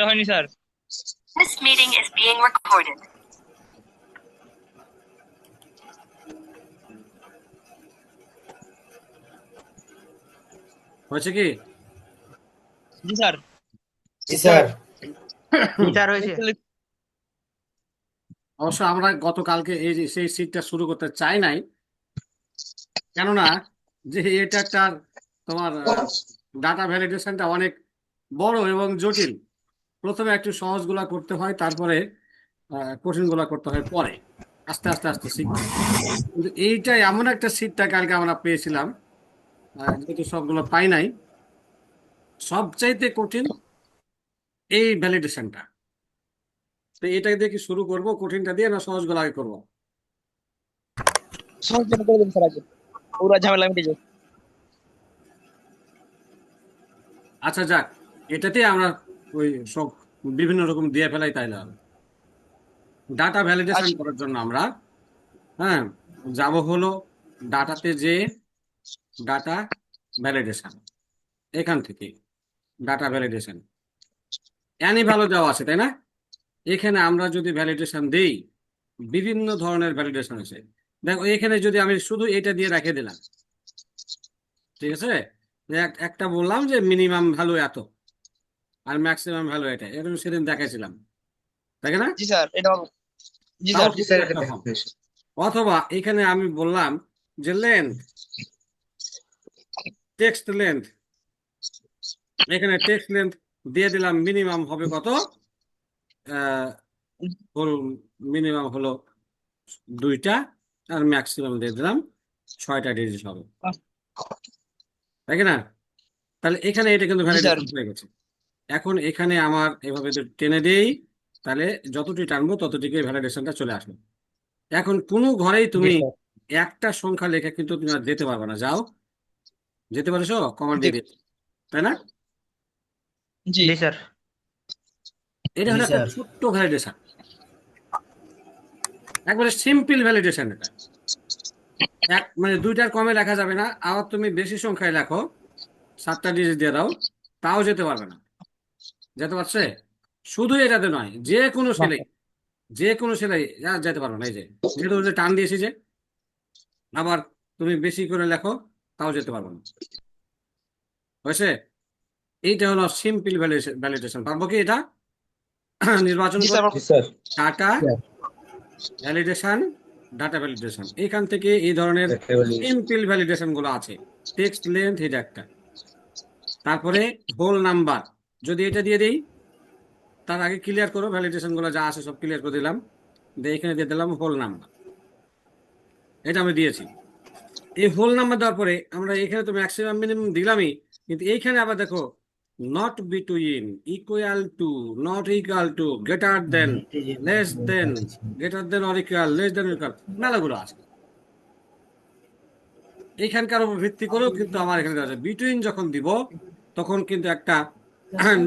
হয়নি sir. This meeting is being recorded. হয়েছে কি? জি স্যার। জি স্যার। বিচার হয়েছে। অবশ্য আমরা গতকালকে এই যে সেই সিটটা শুরু করতে চাই নাই, কেননা যে এটা একটা তোমার ডাটা ভ্যালিডেশনটা অনেক বড় এবং জটিল। প্রথমে একটু সহজগুলা করতে হয়, তারপরে কঠিনগুলা করতে হয় পরে, আস্তে আস্তে আস্তে শিখতে হয়। কিন্তু এইটা এমন একটা সিটটা কালকে আমরা পেয়েছিলাম, যেহেতু সবগুলো পাই নাই, সবচাইতে কঠিন এই ভ্যালিডেশনটা। তো এটা দিয়ে কি শুরু করব, কঠিনটা দিয়ে না সহজগুলো আগে করবো? সহজ জন্য করে দিন স্যার আগে, পুরো ঝামেলা মিটে যাবে। আচ্ছা যাক, এটাতে আমরা ওই সব বিভিন্ন রকম দিয়ে ফেলাই, তাইলে হবে। ডাটা ভ্যালিডেশন আচ্ছা করার জন্য আমরা হ্যাঁ যাব হলো ডাটাতে, যে ডাটা ভ্যালিডেশন, এখান থেকে ডাটা ভ্যালিডেশন অ্যানি ভ্যালু দেওয়া আছে, তাই না? এখানে আমরা যদি ভ্যালিডেশন দেই, বিভিন্ন ধরনের ভ্যালিডেশন আছে। দেখো এখানে যদি আমি শুধু এটা দিয়ে রেখে দিলাম, ঠিক আছে, একটা বললাম যে মিনিমাম ভ্যালু এত আর ম্যাক্সিমাম ভ্যালু এটা, এরকম সেদিন দেখাইছিলাম, তাই না? জি স্যার, এটা জি তাও স্যার। ঠিক একটা হবে। অথবা এখানে আমি বললাম যে লেন্থ, টেক্সট লেন্থ, এখানে টেক্সট লেন্থ দিয়ে দিলাম মিনিমাম হবে কত, মিনিমাম হলো 2টা আর ম্যাক্সিমাম দিয়ে দিলাম 6টা ডিজিট হবে, তাই না? তাহলে এখানে এটা কিন্তু জি স্যার। ভ্যালিডেশন হয়ে গেছে। এখন এখানে আমার এভাবে যদি টেনে দেই, তাহলে যতটি টানবো ততটিকে ভ্যালিডেশনটা চলে আসবে। এখন কোনো ঘরেই তুমি একটা সংখ্যা লেখা কিন্তু তুমি আর যেতে পারবে না। যাও, যেতে পারছো, কমান্ড দিয়ে দিতে, তাই না? জি জি স্যার। এটা হলো জি একটা স্যার। ছোট্ট ভ্যালিডেশন, একবারে সিম্পল ভ্যালিডেশন। এটা মানে 2টার কমে লেখা যাবে না। আবার তুমি বেশি সংখ্যায় লেখো, 7টা ডিজিট দিয়ে দাও, তাও যেতে পারবে না। যেতে পারছে? শুধু এটাতে নয়, যে কোনো সেলাই যেতে পারবে না। এই যে যেহেতু ওই যে টান দিয়েছি, যে আবার তুমি বেশি করে লেখো, তাও যেতে পারবে না। হয়েছে? এইটা হলো সিম্পল ভ্যালিডেশন। পারবো কি এটা? নির্বাচন জি করে স্যার। জি sir. Data validation, data validation, এখান থেকে এই ধরনের সিম্পল ভ্যালিডেশন গুলো আছে। টেক্সট লেন্থ এটা একটা, তারপরে হোল নাম্বার যদি এটা দিয়ে দিই, তার আগে ক্লিয়ার করো ভ্যালিডেশন গুলো যা আছে সব ক্লিয়ার করে দিলাম, দিয়ে এখানে দিয়ে দিলাম হোল নাম্বার, এটা আমি দিয়েছি। এই হোল নাম্বার দেওয়ার পরে আমরা এখানে তো ম্যাক্সিমাম মিনিমাম দিলামই, কিন্তু এইখানে আবার দেখো not between, equal to, not equal to, greater than, less than, greater than or equal, less than equal, মেলাগুলো আছে। এইখানকার উপর ভিত্তি করেও কিন্তু আমার এখানে দেওয়া আছে। বিটুইন যখন দিব তখন কিন্তু একটা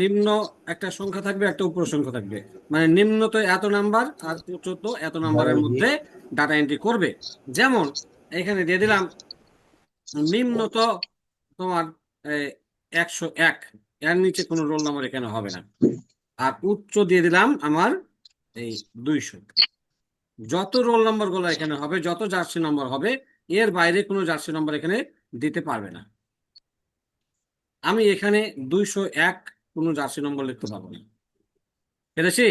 নিম্ন একটা সংখ্যা থাকবে, একটা উপর সংখ্যা থাকবে, মানে নিম্নত এত নাম্বার আর উচ্চত এত নাম্বারের মধ্যে ডাটা এন্ট্রি করবে। যেমন এখানে দিয়ে দিলাম নিম্নত তোমার 101, এর নিচে কোনো রোল নাম্বার এখানে হবে না। আর উচ্চ দিয়ে দিলাম আমার এই 200। যত রোল নাম্বার গুলো এখানে হবে, যত জার্সি নাম্বার হবে, এর বাইরে কোনো জার্সি নাম্বার এখানে দিতে পারবে না। আমি এখানে 201 কোনো জার্সি নম্বর লিখতে পারবো না। পেরেছি?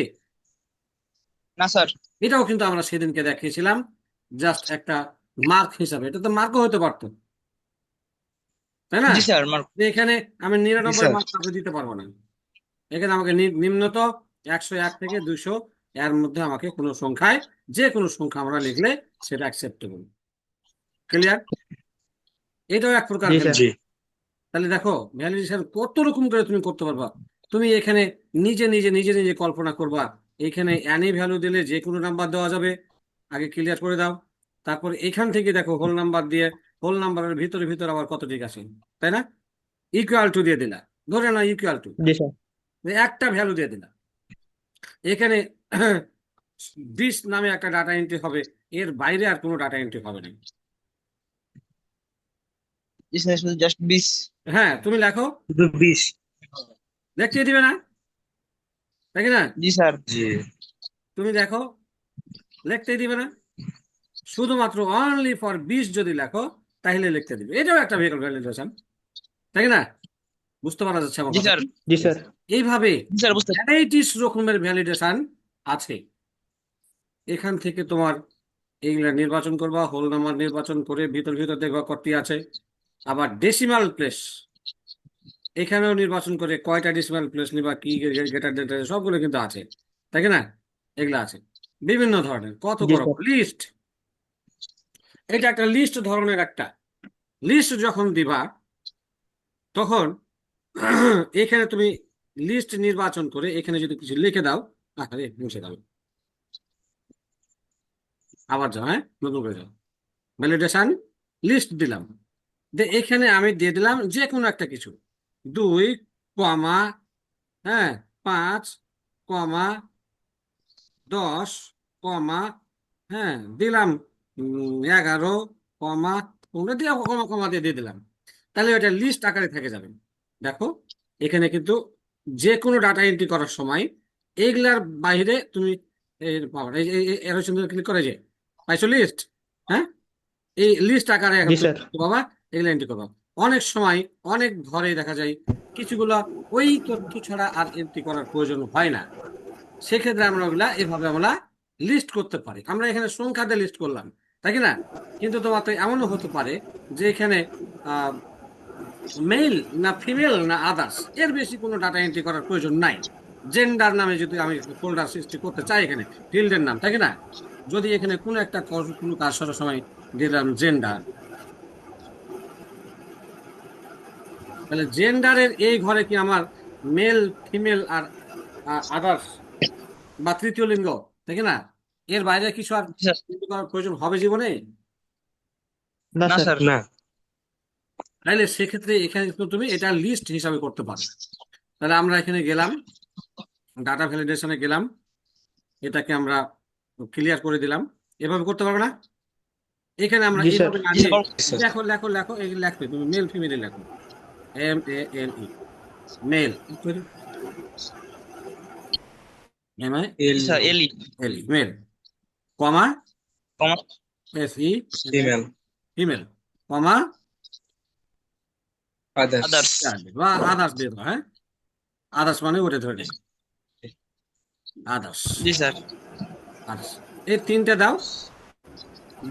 না স্যার। এটাও কিন্তু আমরা সেদিনকে দেখিয়েছিলাম, জাস্ট একটা মার্ক হিসাবে। এটা তো মার্কও হতে পারতো, তাই না? জি স্যার। মার্ক। এখানে আমি জি 99 স্যার। মার্ক কাউকে দিতে পারবো না। এখানে আমাকে নিম্নত 101 থেকে 200 এর মধ্যে আমাকে কোনো সংখ্যায়, যে কোনো সংখ্যা আমরা লিখলে সেটা অ্যাকসেপ্টেবল। ক্লিয়ার? এটাও এক প্রকার জি স্যার। ভ্যালিডেশন। তাহলে দেখো ভ্যালিডেশন কত রকম করে তুমি করতে পারবা। তুমি এখানে নিজে নিজে নিজে নিজে কল্পনা করবা, এখানে অ্যানি ভ্যালু দিলে যে কোনো নাম্বার দেওয়া যাবে, আগে ক্লিয়ার করে দাও। তারপর এখান থেকে দেখো হোল নাম্বার দিয়ে, হোল নাম্বারের ভিতরে ভিতরে আবার কত ঠিক আছে, তাই না? ইকুয়াল টু দিয়ে দিলা, ধরে না ইকুয়াল টু, জি স্যার। একটা ভ্যালু দিয়ে দিলা। এখানে 20 নামে একটা ডাটা এন্ট্রি হবে, এর বাইরে আর কোনো ডাটা এন্ট্রি হবে না। জি স্যার, শুধু জাস্ট 20। হ্যাঁ, তুমি লেখো, শুধু 20। দেখিয়ে দিবে না? তাই কি না? জি স্যার। জি তুমি দেখো লিখতেই দিবে না, শুধুমাত্র অনলি ফর 20 যদি লেখো তাহলে লিখতে দিবে। এটাও একটা ভেহিকল ভ্যালিডেশন, তাই কি না? বুঝতে পারা যাচ্ছে আমার জি কথা? স্যার। জি স্যার। এইভাবে জি স্যার, বুঝতে ভ্যারাইটিস রকমের ভ্যালিডেশন আছে। এখান থেকে তোমার এইগুলা নির্বাচন করবা, হোল নাম্বার নির্বাচন করে ভিতর ভিতর দেখবা কতটি আছে। আবার ডেসিমাল প্লেস এখানেও নির্বাচন করে কয়টা ডেসিমাল প্লেস নিবা, কি গ্রেটার দেন সবগুলো কিন্তু আছে, তাই কি না? এগুলা আছে বিভিন্ন ধরনের কত জি করো স্যার। লিস্ট। এটা একটা লিস্ট ধরনের একটা লিস্ট যখন দিবা তখন এখানে তুমি লিস্ট নির্বাচন করে এখানে যদি কিছু লিখে দাও, আরে মুছে দাও, আবার যাও, হ্যাঁ নতুন করে যাও, ভ্যালিডেশন লিস্ট দিলাম, এখানে আমি দিয়ে দিলাম যে কোনো একটা কিছু, 2 কমা, হ্যাঁ 5 কমা 10 কমা, হ্যাঁ দিলাম 11 কমা 15 দিয়ে কমা কমা দিয়ে দিলাম, তাহলে ওটা লিস্ট আকারে থেকে যাবে। দেখো এখানে কিন্তু যে কোনো ডাটা এন্ট্রি করার সময় এইগুলার বাইরে তুমি এর সুন্দর ক্লিক করে যে পাইছো লিস্ট, হ্যাঁ এই লিস্ট আকারে এখন জি স্যার। বাবা এগুলো এন্ট্রি করবা। অনেক সময় অনেক ঘরে দেখা যায় কিছুগুলো ওই তথ্য ছাড়া আর এন্ট্রি করার প্রয়োজন হয় না, সেক্ষেত্রে আমরা ওগুলা এভাবে আমরা লিস্ট করতে পারি। আমরা এখানে সংখ্যা দিয়ে লিস্ট করলাম, তাই কি না? কিন্তু তোমার তো এমনও হতে পারে যে এখানে মেল না ফিমেল না আদার্স এর বেশি কোনো ডাটা এন্ট্রি করার প্রয়োজন নাই। জেন্ডার নামে যদি আমি ফোল্ডার সৃষ্টি করতে চাই, এখানে ফিল্ডের নাম, তাই কি না? যদি এখানে কোনো একটা কোনো কাজ করার সময় দিলাম জেন্ডার, তাহলে জেন্ডারের এই ঘরে কি আমার মেল ফিমেল আর আদার্স বা তৃতীয় লিঙ্গ, তাই কি না? এর বাইরে কিছু আর স্যার। কিছু করার প্রয়োজন হবে জীবনে? না না স্যার। স্যার। না তাহলে সেক্ষেত্রে এখানে কিন্তু তুমি এটা লিস্ট হিসাবে করতে পারো। তাহলে আমরা এখানে গেলাম, ডাটা ভ্যালিডেশনে গেলাম, এটাকে আমরা ক্লিয়ার করে দিলাম। এভাবে করতে পারবে না? এখানে আমরা জি স্যার। এইভাবে না জি দিয়ে স্যার। লেখো লেখো লেখো, এই লেখবে তুমি মেল ফিমেলে লেখো, MALE মেল, জি স্যার, এলি মেল কমা কমা FE ফিমেল ফিমেল কমা আদার্স আদার্স। বা আদার্স দিয়ে দাও, হ্যাঁ আদার্স মানে ওটা ধরে নেই, আদার্স জি স্যার। আদার্স এই তিনটে দাও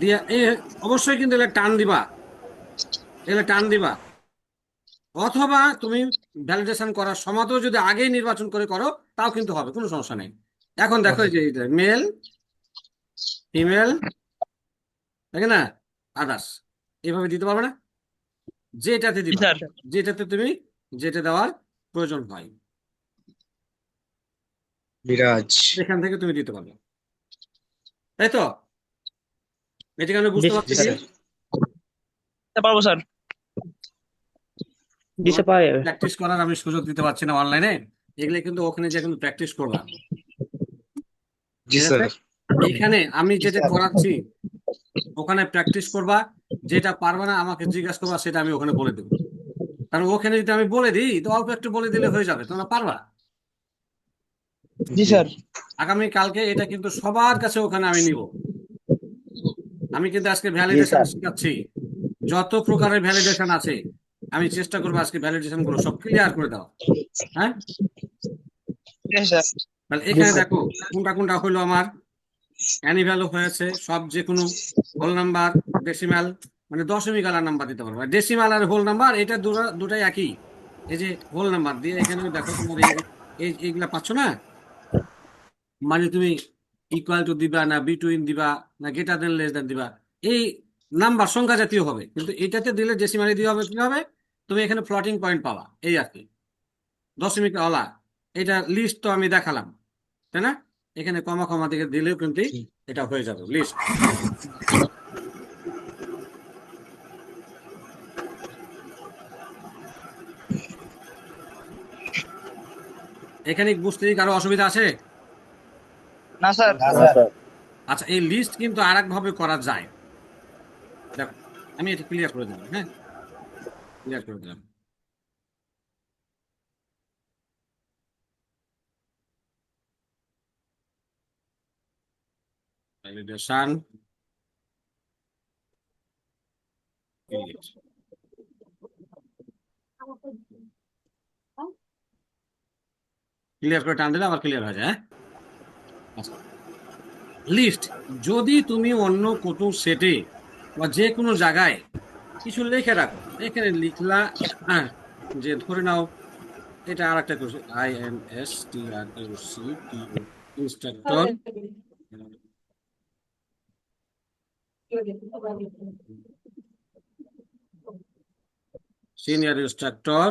দিয়া অবশ্যই কিন্তু এগুলো টান দিবা, এগুলো টান দিবা। অথবা তুমি ভ্যালিডেশন করার সময়তেও যদি আগেই নির্বাচন করে করো তাও কিন্তু হবে, কোনো সমস্যা নেই। এখন দেখো এই যে মেল ফিমেল, তাই না, আদার্স এভাবে দিতে পারবে না? যেটাতে জি দিবা, স্যার। যেটাতে তুমি যেটা দেওয়ার প্রয়োজন হয় বিরাজ এখান থেকে তুমি দিতে পারবে, তাই তো? এটাকে আমি জি বুঝতে পারছি স্যার। পারবো স্যার। জি স্যার, পাওয়া যাবে। প্র্যাকটিস করার আমি সুযোগ দিতে পারছি না অনলাইনে, এগুলো কিন্তু ওখানে যে কিন্তু প্র্যাকটিস করলাম, জি ঠিক স্যার। আছে? এখানে আমি যেটা করাচ্ছি ওখানে প্র্যাকটিস করবা, যেটা পারবে না আমাকে জিজ্ঞাসা করবা, সেটা আমি ওখানে বলে দেবো। কারণ ওখানে যদি আমি বলে দিই তো অল্প একটু বলে দিলে হয়ে যাবে, তোমরা পারবা। জি স্যার। আগামী কালকে এটা কিন্তু সবার কাছে ওখানে আমি নিব। আমি কিন্তু আজকে ভ্যালিডেশন শেখাচ্ছি, যত প্রকারের ভ্যালিডেশন আছে আমি চেষ্টা করবো আজকে ভ্যালিডেশন গুলো সব ক্লিয়ার করে দাও, হ্যাঁ? ঠিক আছে স্যার। তাহলে এখানে দেখো কোনটা কোনটা হলো আমার অ্যানিভ্যালু হয়েছে, সব যে কোনো হোল নাম্বার ডেসিমাল মানে দশমিক আলার নাম্বার দিতে পারবো, ডেসিমাল আর হোল নাম্বার এটা দুটাই একই। এই যে হোল নাম্বার দিয়ে এখানে দেখো তোমার এইগুলা পাচ্ছ না, মানে তুমি ইকুয়াল টু দিবা না বিটুইন দিবা না গ্রেটার দেন লেস দেন দিবা, এই নাম্বার সংখ্যা জাতীয় হবে, কিন্তু এটাতে দিলে ডেসিমালে দিয়ে হবে কি হবে, তুমি এখানে ফ্লোটিং পয়েন্ট পাবা, এই আর কি দশমিক আলা। এটা লিস্ট তো আমি দেখালাম, তাই না? এখানে কমা কমা দিকে দিলেও কিন্তু এটা হয়ে যাবে লিস্ট। এখানে বুঝতে কি কারো অসুবিধা আছে? না স্যার। আচ্ছা এই লিস্ট কিন্তু আরেক ভাবে করা যায়, দেখো আমি এটা ক্লিয়ার করে দিলাম, হ্যাঁ ক্লিয়ার করে দিলাম। ভ্যালিডেশন ক্লিয়ার করে টান দিলে আবার ক্লিয়ার হয়ে যায়। হ্যাঁ, আচ্ছা, লিস্ট যদি তুমি অন্য কোনো সেটে বা যে কোনো জায়গায় কিছু লিখে রাখো, এখানে লিখলা, হ্যাঁ, যে ধরে নাও এটা আর একটা INSTRUCT instructor senior instructor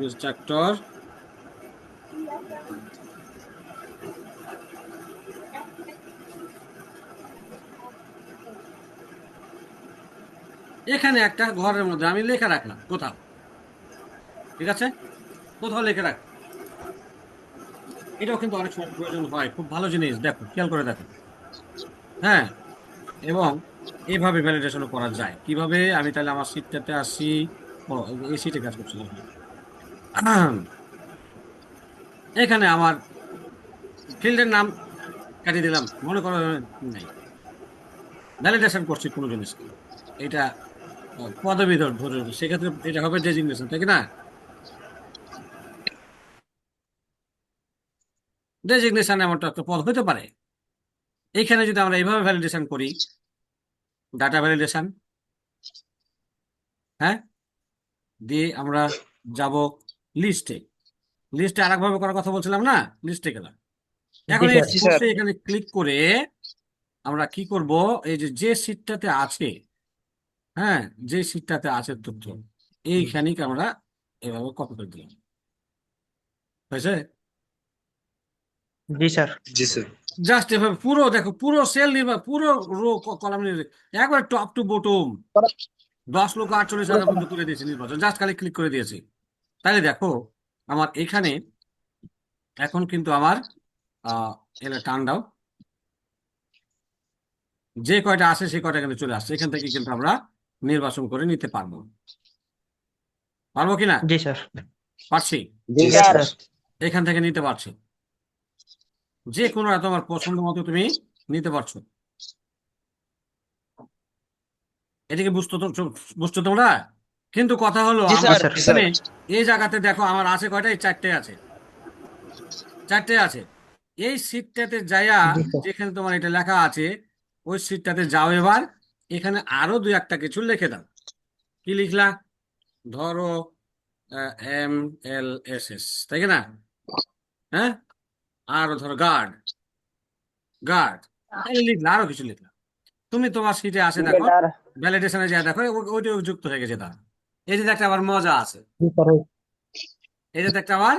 instructor এখানে একটা ঘরের মধ্যে আমি লেখা রাখলাম কোথাও, ঠিক আছে, কোথাও লেখা রাখ। এটাও কিন্তু অনেক সময় প্রয়োজন হয়, খুব ভালো জিনিস, দেখো খেয়াল করে দেখো। হ্যাঁ, এবং এইভাবে ভ্যালিডেশনও করা যায়। কিভাবে? আমি তাহলে আমার সিটটাতে আসি, এই সিটে কাজ করছিলাম। এখানে আমার ফিল্ডের নাম কাটিয়ে দিলাম, মনে করো নাই, ভ্যালিডেশন করছি কোনো জিনিসকে, এটা পদবি ধরে, সেক্ষেত্রে এটা হবে ডেজিগনেশন, তাই কি না? ডেজিগনেশন এমনটা একটা পদ হতে পারে। এইখানে যদি আমরা এইভাবে ভ্যালিডেশন করি, ডাটা ভ্যালিডেশন, হ্যাঁ, দিয়ে আমরা যাব লিস্টে। লিস্টে আর একভাবে করার কথা বলছিলাম না, লিস্টে গেলাম। এখন এই জি, স্যার। সোর্সে এখানে ক্লিক করে আমরা কি করব, এই যে সিটটাতে আছে, হ্যাঁ, যে সিটটাতে আছে তথ্য, এইখানেই আমরা এভাবে কপি করে দিলাম। হয়েছে? জি স্যার। জি স্যার। জাস্ট এভাবে পুরো দেখো, পুরো সেল নির্বাচন, পুরো রো কলাম একবার টপ টু বটম 10,48,000 পর্যন্ত করে দিয়েছি নির্বাচন, জাস্ট খালি ক্লিক করে দিয়েছি। তাহলে দেখো আমার এখানে এখন কিন্তু আমার এটা টান দাও, যে কয়টা আসে সেই কয়টা কিন্তু চলে আসছে, এখান থেকে কিন্তু আমরা নির্বাচন করে নিতে পারবো। পারবো কিনা? জি স্যার। পারছি, জি স্যার। স্যার। এখান থেকে নিতে পারছি, যে কোনো তোমার পছন্দ মতো তুমি নিতে পারছো। এটাকে বুঝছো তোমরা? কিন্তু কথা হলো জি, আমার স্যার। এখানে এই জায়গাতে দেখো আমার আছে কয়টা, এই চারটে আছে, চারটে আছে। এই সিটটাতে যাইয়া জি স্যার। যেখানে তোমার এটা লেখা আছে ওই সিটটাতে যাও, এবার এখানে আরো দুই একটা কিছু লিখে দাও। কি লিখলা? ধরো MLS, তাই কি না? হ্যাঁ, আরো ধরো গার্ড, গার্ড, লিখলা, আরো কিছু লিখলা। তুমি তোমার সিটে আসে দেখো, ভ্যালিডেশনে যা দেখো ওইটা যুক্ত হয়ে গেছে। তার এই যে একটা আবার মজা আছে, জি স্যার। এই যে একটা আবার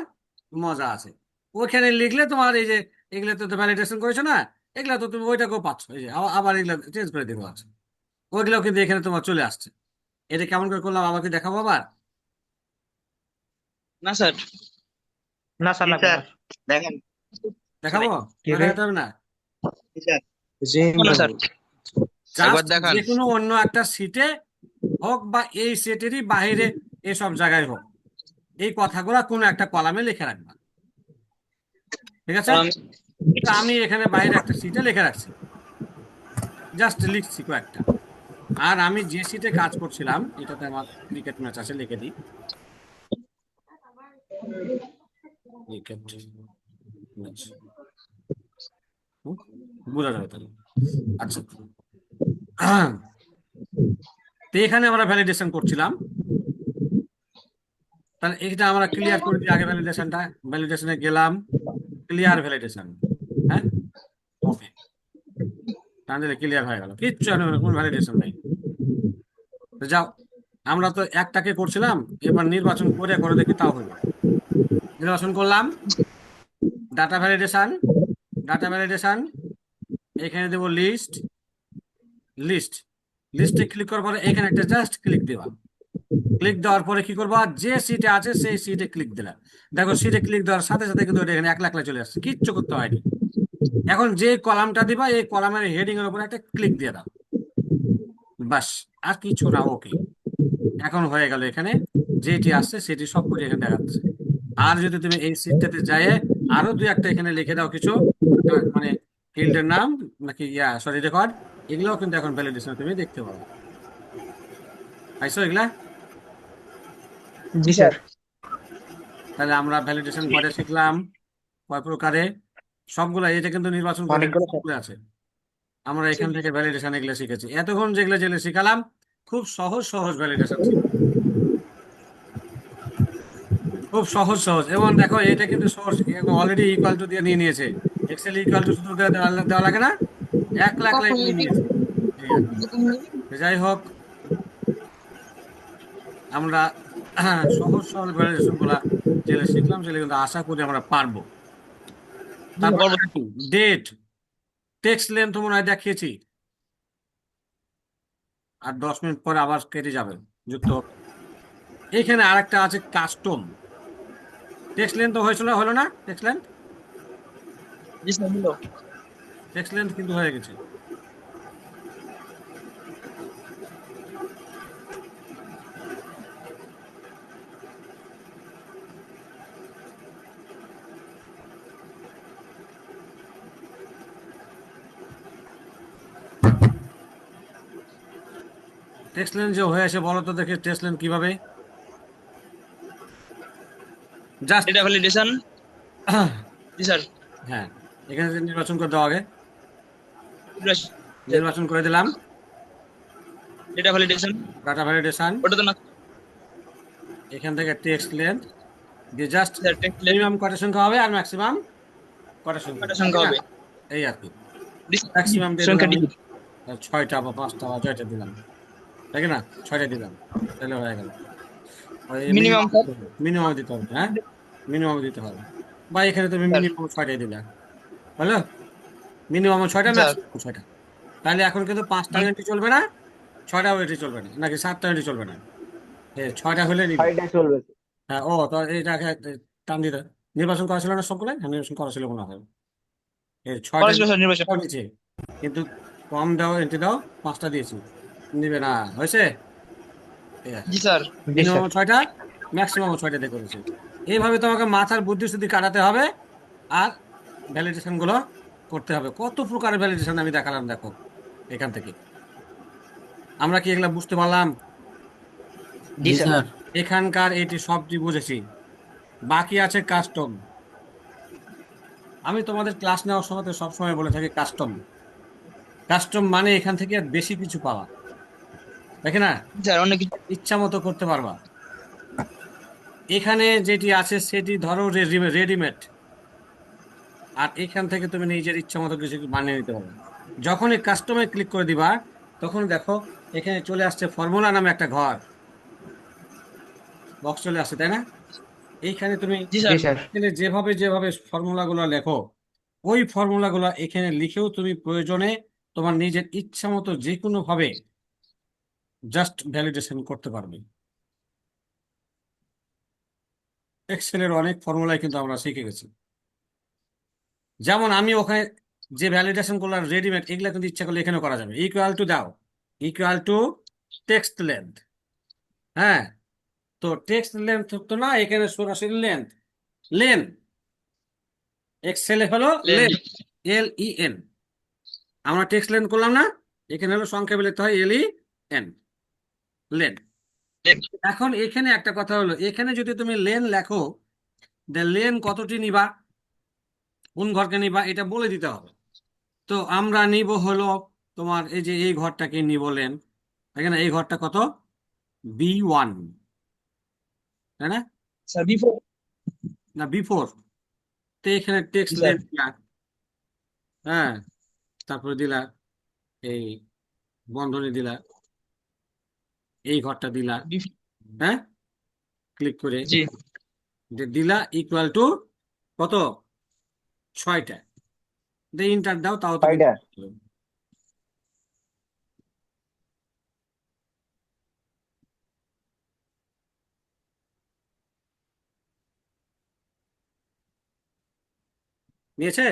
মজা আছে। ওইখানে লিখলে তোমার এই যে এগুলো তো ভ্যালিডেশন করেছো না, এগুলা তো তুমি ওইটাকেও পাচ্ছ, এই যে আবার এগুলা চেঞ্জ করে দিতে পারছো, ওইগুলো কিন্তু এখানে তোমার চলে আসছে। এটা কেমন করে করলাম আমাকে দেখাবো আবার? না স্যার। না স্যার, জি, লাগবে স্যার। না। দেখেন। দেখাবো কি না? রে? দেখাতে হবে না? জি, স্যার। জি না, স্যার। একবার জাস্ট দেখান। যে কোনো অন্য একটা সিটে হোক বা এই সেটেরই বাইরে এসব জায়গায় হোক, এই কথাগুলো কোনো একটা কলামে লিখে রাখবা, ঠিক আছে? তো আমি এখানে বাইরে একটা সিটে লিখে রাখছি, জাস্ট লিখছি কয়েকটা। আর আমি যে সিটে কাজ করছিলাম এটাতে আমার ক্রিকেট ম্যাচ আছে, লিখে দিই ক্রিকেট ম্যাচ, বোঝা যাবে তাহলে। আচ্ছা, তো এখানে আমরা ভ্যালিডেশন করছিলাম, তাহলে এটা আমরা ক্লিয়ার করে দিই আগে ভ্যালিডেশনটা। ভ্যালিডেশনে গেলাম, ক্লিয়ার ভ্যালিডেশন, হ্যাঁ, ওকে, তাহলে ক্লিয়ার হয়ে গেল, কিচ্ছু কোনো ভ্যালিডেশন নেই। তো যাও, আমরা তো একটাকে করছিলাম, এবার নির্বাচন করে করে দেখি তাও হইল। নির্বাচন করলাম, ডাটা ভ্যালিডেশন, ডাটা ভ্যালিডেশন, এখানে দেবো লিস্ট, লিস্ট, লিস্টে ক্লিক করার পরে এখানে একটা জাস্ট ক্লিক দেবা। ক্লিক দেওয়ার পরে কি করবা, যে সিটে আছে সেই সিটে ক্লিক দিলাম। দেখো সিটে ক্লিক দেওয়ার সাথে সাথে কিন্তু এটা এখানে একলা একলা চলে আসছে, কিচ্ছু করতে হয়নি। এখন যে কলামটা দিবা এই কলামের হেডিং এর উপর একটা ক্লিক দিয়ে দাও, বাস, আর কিছু না। ওকে, এখন হয়ে গেল। এখানে যেটি আসছে সেটি সব করে এখানে দেখাচ্ছে। আর যদি তুমি এই সিটটাতে যায় আরো দুই একটা এখানে লিখে দাও কিছু, মানে ফিল্ডের নাম নাকি সরি রেকর্ড, এগুলোও কিন্তু এখন ভ্যালিডেশন তুমি দেখতে পাবে। পাইছো এগুলা? জি স্যার। তাহলে আমরা ভ্যালিডেশন পরে শিখলাম কয় প্রকারে, সবগুলা। এটা কিন্তু নির্বাচন করে অনেকগুলো স্যার। সবগুলো আছে। আমরা এখান থেকে ভ্যালিডেশন এগুলো শিখেছি এতক্ষণ, যেগুলো যেগুলো শিখালাম খুব সহজ সহজ ভ্যালিডেশন, খুব সহজ সহজ। এবং দেখো এটা কিন্তু সোর্স অলরেডি ইকুয়াল টু দিয়ে নিয়ে নিয়েছে। এক্সেল ইকুয়াল টু শুধু দেওয়া দেওয়া লাগে না, 1 লাখ লাইন নিয়ে নিয়েছে। এই আর কি। তো যাই হোক, আমরা সহজ সহজ ভ্যালিডেশন গুলা যেগুলো শিখলাম সেগুলো কিন্তু আশা করি আমরা পারবো। তারপর ডেট, টেক্সট লেন্থ মনে হয় দেখিয়েছি, আর 10 মিনিট পরে আবার কেটে যাবে, যুক্ত হবে। এখানে আরেকটা আছে কাস্টম। টেক্সট লেন্থ হয়েছিল, হলো না? টেক্সট লেন্থ, জি স্যার হলো। টেক্সট লেন্থ কিন্তু হয়ে গেছে। টেক্সট লেন্থ যে হয়ে আসে, বলো তো দেখে টেক্সট লেন্থ কিভাবে? Just data validation. জি স্যার। হ্যাঁ, এখানে যে নির্বাচন করে দাও আগে, নির্বাচন করে দিলাম ডেটা ভ্যালিডেশন ডাটা ভ্যালিডেশন। ওটা তো না এখান থেকে টেক্সট লেন্থ দিয়ে জাস্ট স্যার, টেক্সট মিনিমাম কটা সংখ্যা হবে আর ম্যাক্সিমাম কটা সংখ্যা হবে, তাই সংখ্যা না? হবে। এই আর কি। ম্যাক্সিমাম দিয়ে দিলাম সংখ্যা আমি, ডিজিট। 6টা বা 5টা বা 6টা দিলাম, তাই না? 6টা দিলাম, তাহলে হয়ে গেল। Minimum sir. মিনিমাম দিতে হবে, হ্যাঁ, মিনিমাম দিতে হবে। বা এখানে তুমি স্যার। মিনিমাম 6টাই দিলে, হলো। মিনিমাম 6টা, স্যার ম্যাক্সিমাম 6টা। তাহলে এখন কিন্তু 5টা মানে এন্ট্রি চলবে না, 6টা এন্ট্রি চলবে না, নাকি 7টা এন্ট্রি চলবে না? 6টা হলে নিবে। ছয়টাই চলবে। হ্যাঁ, ও তো এইটাকে টান দিতে নির্বাচন করা ছিল না সবগুলো? হ্যাঁ, নির্বাচন করা ছিল মনে হয়। এই 6টা করা ছিল স্যার নির্বাচন। নিচে, কিন্তু কম দাও, এন্ট্রি দাও, 5টা দিয়েছি, নিবে না, হয়েছে? জি স্যার। জি স্যার। মিনিমাম 6টা, ম্যাক্সিমাম 6টা দিয়ে করেছি। এইভাবে তোমাকে মাথার বুদ্ধি শুদ্ধি কাটাতে হবে, আর ভ্যালিডেশন গুলো করতে হবে। কত প্রকারের ভ্যালিডেশন আমি দেখালাম, দেখো এখান থেকে। আমরা কি এগুলা বুঝতে পারলাম? জি স্যার। এখানকার এটি সবটি বুঝেছি, বাকি আছে কাস্টম। আমি তোমাদের ক্লাস নেওয়ার সময় তো সবসময় বলে থাকি কাস্টম। কাস্টম মানে এখান থেকে বেশি কিছু পাওয়া, দেখে না, স্যার অনেক কিছু। ইচ্ছা মতো করতে পারবা। এখানে যেটি আছে সেটি ধরো রেডিমেড, আর এখান থেকে তুমি নিজের ইচ্ছা মতো কিছু বানিয়ে নিতে পারবে। যখনই কাস্টমে ক্লিক করে দিবা, তখন দেখো এখানে চলে আসছে ফর্মুলা নামে একটা ঘর, বক্স চলে আসছে, তাই না? এইখানে তুমি জি স্যার। জি স্যার। এখানে যেভাবে যেভাবে ফর্মুলা গুলো লেখো, ওই ফর্মুলা গুলো এখানে লিখেও তুমি প্রয়োজনে তোমার নিজের ইচ্ছা মতো যে কোনো ভাবে জাস্ট ভ্যালিডেশন করতে পারবে। এক্সেলের অনেক ফর্মুলাই কিন্তু আমরা শিখে গেছি। যেমন আমি ওখানে যে ভ্যালিডেশন করলাম রেডিমেড, এগুলা কিন্তু ইচ্ছা করলে এখানে করা যাবে। ইকুয়াল টু দাও, ইকুয়াল টু টেক্সট লেন্থ, হ্যাঁ, তো টেক্সট লেন্থ তো না, এখানে সরাসরি লেন্থ, লেন, এক্সেলে হলো লেন, LEN। আমরা টেক্সট লেন করলাম না, এখানে হলো সংক্ষেপে লিখতে হয় LEN, লেন। এখন এখানে একটা কথা হলো, এখানে যদি তুমি লেন লেখো, লেন কতটি নিবা, কোন ঘরকে নিবা, এটা বলে দিতে হবে। তো আমরা নিব হলো তোমার এই যে এই ঘরটাকে নিব লেন, এখানে এই ঘরটা কত, B1, তাই না? Sir before. না, B4। তো এখানে টেক্সট জি স্যার। লেন দিলা, হ্যাঁ, তারপরে দিলা এই বন্ধনী দিলা, এই ঘরটা দিলা, হ্যাঁ, ক্লিক করে জি দিলা ইকুয়াল টু কত, 6টা, ইন্টার দাও, তাও তো ছয়টা। কিন্তু নিয়েছে।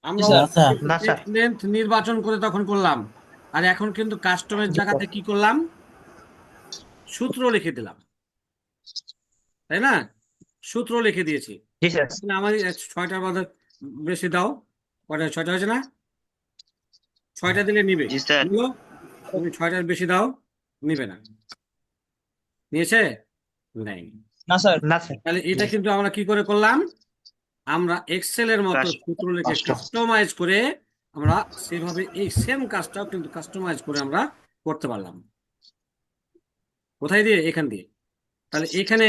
আমরা স্যার। না, স্যার। টেক্সট লেন্থ নির্বাচন করে তখন করলাম, আর এখন কিন্তু কাস্টমের জায়গাতে কি করলাম, সূত্র লিখে দিলাম, তাই না? সূত্র লিখে দিয়েছি। জি স্যার। তাহলে আমার এই 6টার মধ্যে বেশি দাও, কয়টা 6টা হয়েছে না? 6টা দিলে নিবে, জি স্যার। নিলো? তুমি 6টার বেশি দাও, নিবে না। নিয়েছে? নাই। না স্যার। না স্যার। তাহলে এটা কিন্তু আমরা কি করে করলাম, আমরা এক্সেল এর মতো সূত্র লিখে কাস্টমাইজ করে আমরা সেভাবে এই সেম কাজটাও কিন্তু কাস্টমাইজ করে আমরা করতে পারলাম। কোথায় দিয়ে? এখান দিয়ে। তাহলে এখানে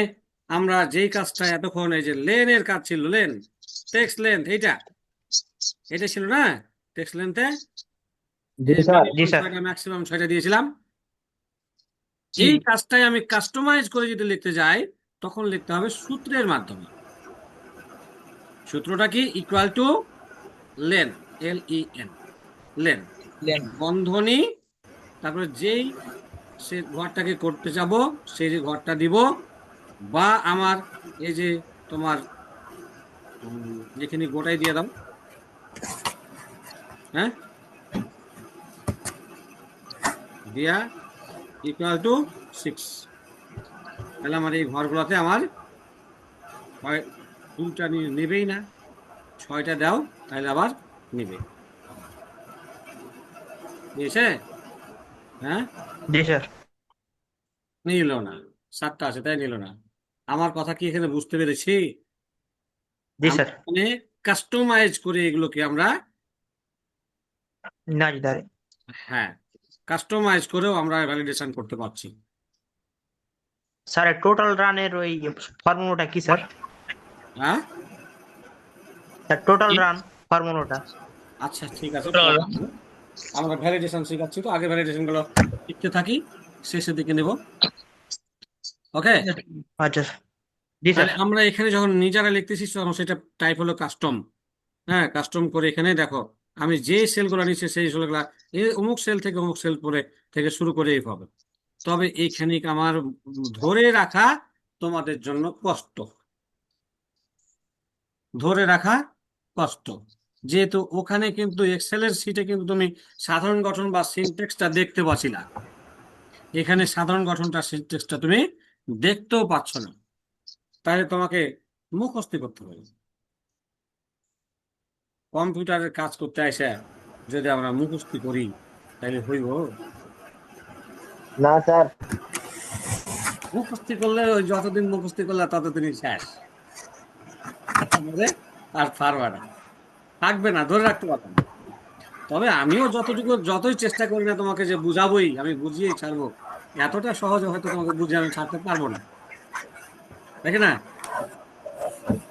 আমরা যেই কাজটা এতক্ষণ, এই যে লেনের কাজ ছিল, লেন টেক্সট লেন্থ, এটা ছিল না টেক্সট লেন্থে, জি স্যার। ম্যাক্সিমাম 6টা দিয়েছিলাম। জি। এই কাজটাই আমি কাস্টমাইজ করে যদি লিখতে যাই, তখন লিখতে হবে সূত্রের মাধ্যমে। সূত্রটা কি? Equal to lane, LEN, lane, lane. বন্ধনী, তারপরে যেই সে ঘরটাকে করতে যাব সেই যে ঘরটা দিব, বা আমার এই যে তোমার যেখানে গোটাই দিয়ে দাও, হ্যাঁ, দিয়া ইকুয়াল টু 6। তাহলে আমার এই ঘরগুলোতে আমার 2টা নেবেই না, 6টা দাও, তাহলে আবার নেবে। নিয়েছে? হ্যাঁ, জি স্যার। নিল না, 7টা আছে তাই নিল না। আমার কথা কি এখানে বুঝতে পেরেছি? জি স্যার। মানে কাস্টমাইজ করে এগুলোকে আমরা, না জি স্যার। হ্যাঁ, কাস্টমাইজ করেও আমরা ভ্যালিডেশন করতে পারছি। স্যার টোটাল রানের ওই ফর্মুলাটা কি স্যার? হ্যাঁ, স্যার টোটাল কি? রান ফর্মুলাটা। আচ্ছা ঠিক আছে, আমরা ভ্যালিডেশন শিখাচ্ছি, তো আগে ভ্যালিডেশন গুলো শিখতে থাকি, শেষের দিকে নেব। ওকে, আচ্ছা। জি স্যার। তাহলে আমরা এখানে যখন নিজেরা লিখতেছি তখন সেটা টাইপ হলো কাস্টম। হ্যাঁ, কাস্টম করে এখানে দেখো আমি যে সেলগুলো নিচ্ছি সেই সেলগুলো, এই অমুক সেল থেকে অমুক সেল পরে থেকে শুরু করে এইভাবে। তবে এইখানে আমার ধরে রাখা তোমাদের জন্য কষ্ট, ধরে রাখা কষ্ট, যেহেতু ওখানে কিন্তু এক্সেলের শিটে কিন্তু তুমি সাধারণ গঠন বা সিনট্যাক্সটা দেখতে পাচ্ছি না, এখানে সাধারণ গঠনটা সিনট্যাক্সটা তুমি দেখতেও পাচ্ছ না, তাহলে তোমাকে মুখস্থ করতে হবে। কম্পিউটারের কাজ করতে আসে যদি আমরা মুখস্থ করি তাহলে হইব? না স্যার। মুখস্থ করলে ওই যতদিন মুখস্থ করলে ততদিনই শেষ, তারপরে আর পারবা না, থাকবে না, ধরে রাখতে পারবো না। তবে আমিও যতই চেষ্টা করি না তোমাকে যে বুঝাবোই, আমি বুঝিয়েই ছাড়বো, এতটা সহজে হয়তো তোমাকে বুঝিয়ে আমি ছাড়তে পারবো না, দেখে না?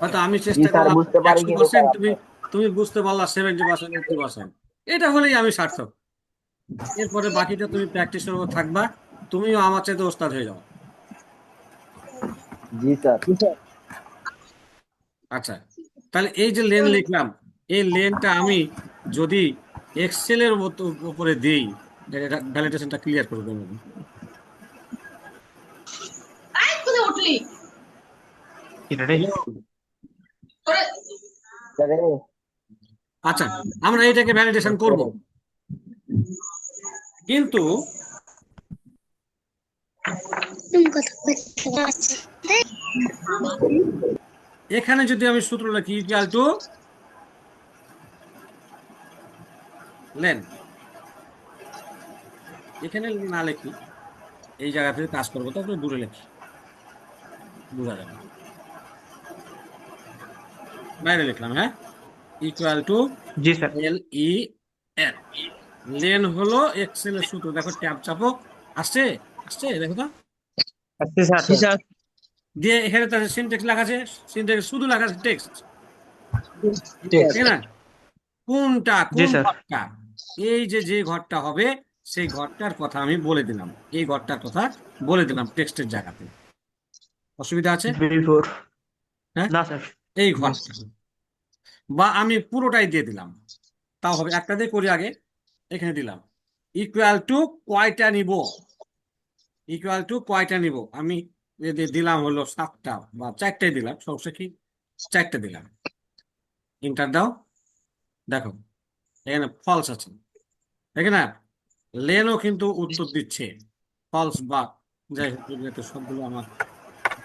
হয়তো আমি জি চেষ্টা স্যার, করলাম বুঝতে পারি কিন্তু 100%, স্যার তুমি তুমি বুঝতে পারলা 70%, 80%, এটা হলেই আমি সার্থক। এরপরে বাকিটা তুমি প্র্যাকটিসের উপর থাকবা, তুমিও আমার চাইতে ওস্তাদ হয়ে যাও। জি স্যার। আচ্ছা, তাহলে এই যে লেন লিখলাম, এই লেনটা আমি যদি এক্সেলের উপরে দিই, ভ্যালিডেশনটা ক্লিয়ার করে দেবো। আচ্ছা, আমরা এটাকে ভ্যালিডেশন করব, কিন্তু এখানে যদি আমি সূত্র লিখি ইকুয়াল টু লেন, এখানে না লিখি, এই জায়গা থেকে কাজ করবো, তারপরে দূরে লিখি, বোঝা যাবে। বাইরে লিখলাম, হ্যাঁ, equal to G sir. LEN, lane হলো এক্সেলের সূত্র, দেখো ট্যাব চাপো, আসছে, আসছে দেখো তো, আচ্ছা স্যার। জি স্যার। দিয়ে এখানে তার সিনট্যাক্স লেখা আছে, সিনট্যাক্স শুধু লেখা আছে টেক্সট, ঠিক না? কোনটা জি কোন স্যার। ঘরটা, এই যে যে ঘরটা হবে সেই ঘরটার কথা আমি বলে দিলাম, এই ঘরটার কথা বলে দিলাম টেক্সটের জায়গাতে, অসুবিধা আছে? বিফোর। হ্যাঁ, না স্যার। এই ঘরটা, বা আমি পুরোটাই দিয়ে দিলাম, তাও হবে, একটা দিয়ে করি আগে, এখানে দিলাম ইকুয়াল টু কয়টা নিব, ইকুয়াল টু কয়টা নিব, আমি দিলাম হলো 7টা বা 4টাই দিলাম, সমস্যা কি, 4টে দিলাম, ইন্টার দাও, দেখো এখানে ফলস আছে, দেখে না? লেনও কিন্তু উত্তর দিচ্ছে ফলস, বা যাই হোক এগুলো সবগুলো আমার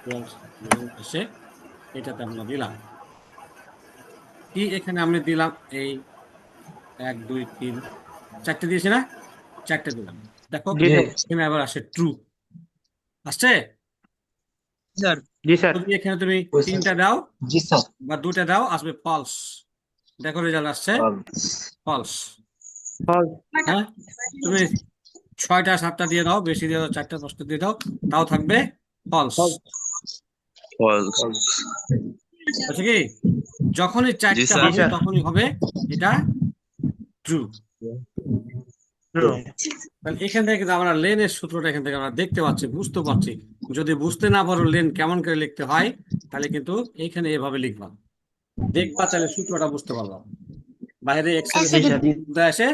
false এসে এটাতে আমরা দিলাম কি, এখানে আমরা দিলাম এই 1 2 3 4টে দিয়েছি না, 4টে দিলাম। দেখো জি স্যার। এখানে আবার আসে ট্রু আসছে। স্যার জি স্যার। যদি এখানে তুমি ওই স্যার। 3টা দাও জি স্যার বা 2টা দাও আসবে ফলস। দেখো রেজাল্ট আসছে ফলস। হ্যাঁ, তুমি 6টা 7টা দিয়ে দাও, বেশি দিয়ে দাও, 4টা 5টা দিয়ে দাও, তাও থাকবে ফলস। ফলস। হচ্ছে কি, যখনই 4টা স্যার। হবে জি, স্যার। তখনই হবে এটা ট্রু। True. তাহলে এখান থেকে কিন্তু আমরা লেনের সূত্রটা এখান থেকে আমরা দেখতে পাচ্ছি, বুঝতে পারছি। যদি বুঝতে না পারো লেন কেমন করে লিখতে হয়, তাহলে কিন্তু এইখানে এভাবে লিখবা, দেখবা, তাহলে সূত্রটা বুঝতে পারবা। বাইরে এক্সেল জি স্যার। এসে